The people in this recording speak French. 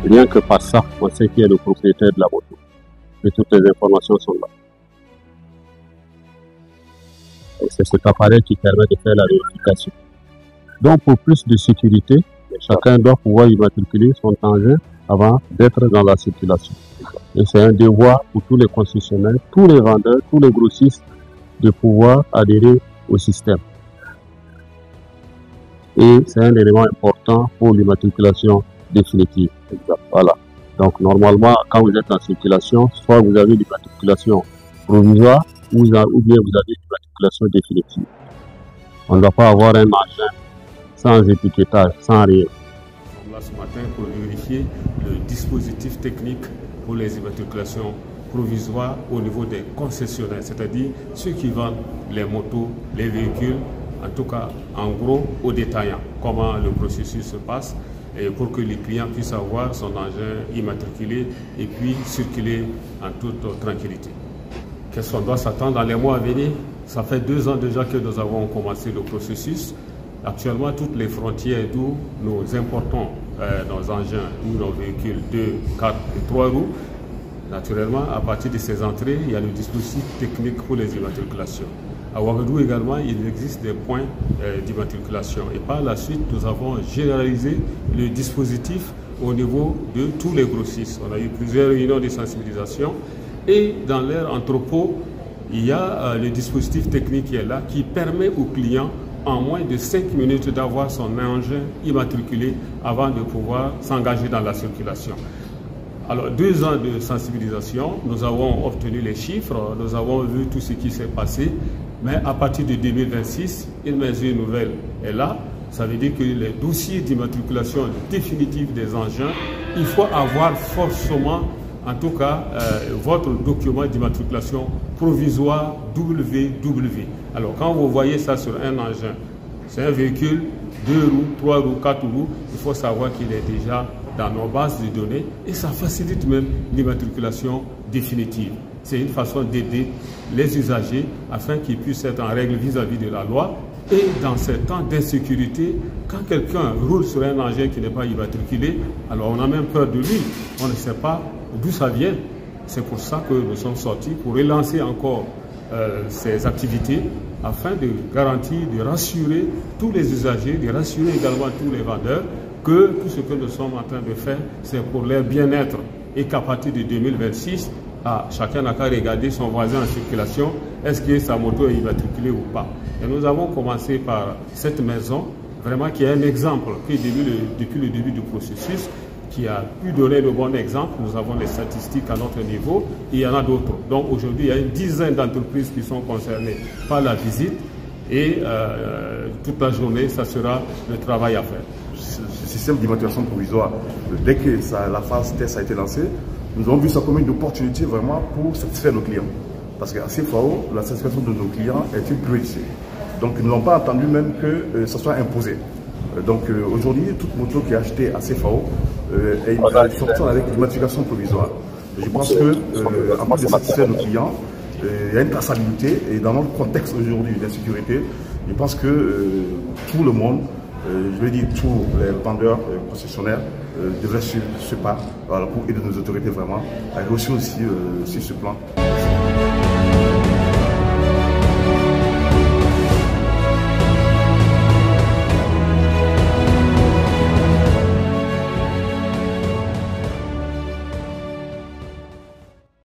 Rien que par ça, on sait qui est le propriétaire de la moto. Et toutes les informations sont là. Et c'est cet appareil qui permet de faire la vérification. Donc, pour plus de sécurité, chacun doit pouvoir immatriculer son engin avant d'être dans la circulation. Et c'est un devoir pour tous les concessionnaires, tous les vendeurs, tous les grossistes de pouvoir adhérer au système. Et c'est un élément important pour l'immatriculation définitive. Voilà. Donc, normalement, quand vous êtes en circulation, soit vous avez l'immatriculation provisoire ou bien vous avez l'immatriculation définitive. On ne doit pas avoir un engin sans étiquetage, sans rien. Nous sommes là ce matin pour vérifier le dispositif technique pour les immatriculations provisoires au niveau des concessionnaires, c'est-à-dire ceux qui vendent les motos, les véhicules, en tout cas en gros aux détaillants, comment le processus se passe et pour que les clients puissent avoir son engin immatriculé et puis circuler en toute tranquillité. Qu'est-ce qu'on doit s'attendre dans les mois à venir? Ça fait 2 ans déjà que nous avons commencé le processus. Actuellement, toutes les frontières d'où nous importons nos engins ou nos véhicules 2, 4 et 3 roues, naturellement, à partir de ces entrées, il y a le dispositif technique pour les immatriculations. À Ouagadougou également, il existe des points d'immatriculation. Et par la suite, nous avons généralisé le dispositif au niveau de tous les grossistes. On a eu plusieurs réunions de sensibilisation. Et dans leur entrepôt, il y a le dispositif technique qui est là, qui permet aux clients en moins de 5 minutes d'avoir son engin immatriculé avant de pouvoir s'engager dans la circulation. Alors, 2 ans de sensibilisation, nous avons obtenu les chiffres, nous avons vu tout ce qui s'est passé, mais à partir de 2026, une mesure nouvelle est là. Ça veut dire que les dossiers d'immatriculation définitive des engins, il faut avoir forcément, en tout cas, votre document d'immatriculation provisoire WW. Alors, quand vous voyez ça sur un engin, c'est un véhicule 2 roues, 3 roues, 4 roues, il faut savoir qu'il est déjà dans nos bases de données et ça facilite même l'immatriculation définitive. C'est une façon d'aider les usagers afin qu'ils puissent être en règle vis-à-vis de la loi. Et dans ces temps d'insécurité, quand quelqu'un roule sur un engin qui n'est pas immatriculé, alors on a même peur de lui. On ne sait pas d'où ça vient. C'est pour ça que nous sommes sortis pour relancer encore ces activités afin de garantir, de rassurer tous les usagers, de rassurer également tous les vendeurs que tout ce que nous sommes en train de faire, c'est pour leur bien-être et qu'à partir de 2026, chacun n'a qu'à regarder son voisin en circulation, est-ce que sa moto est immatriculée ou pas. Et nous avons commencé par cette maison, vraiment qui est un exemple, qui depuis le début du processus, qui a pu donner le bon exemple. Nous avons les statistiques à notre niveau, et il y en a d'autres. Donc aujourd'hui, il y a une dizaine d'entreprises qui sont concernées par la visite, et toute la journée, ça sera le travail à faire. Ce système d'immatriculation provisoire, dès que la phase test a été lancée, nous avons vu ça comme une opportunité vraiment pour satisfaire nos clients. Parce qu'à CFAO, la satisfaction de nos clients est une priorité. Donc nous n'avons pas attendu même que ça soit imposé. Donc aujourd'hui, toute moto qui est achetée à CFAO est sortie avec l'immatriculation provisoire. Je pense que, à part de satisfaire nos clients, il y a une traçabilité et dans notre contexte aujourd'hui d'insécurité, je pense que tout le monde, je vais dire tous les vendeurs, les concessionnaires devraient suivre ce pas, voilà, pour aider nos autorités vraiment à réussir aussi sur ce plan.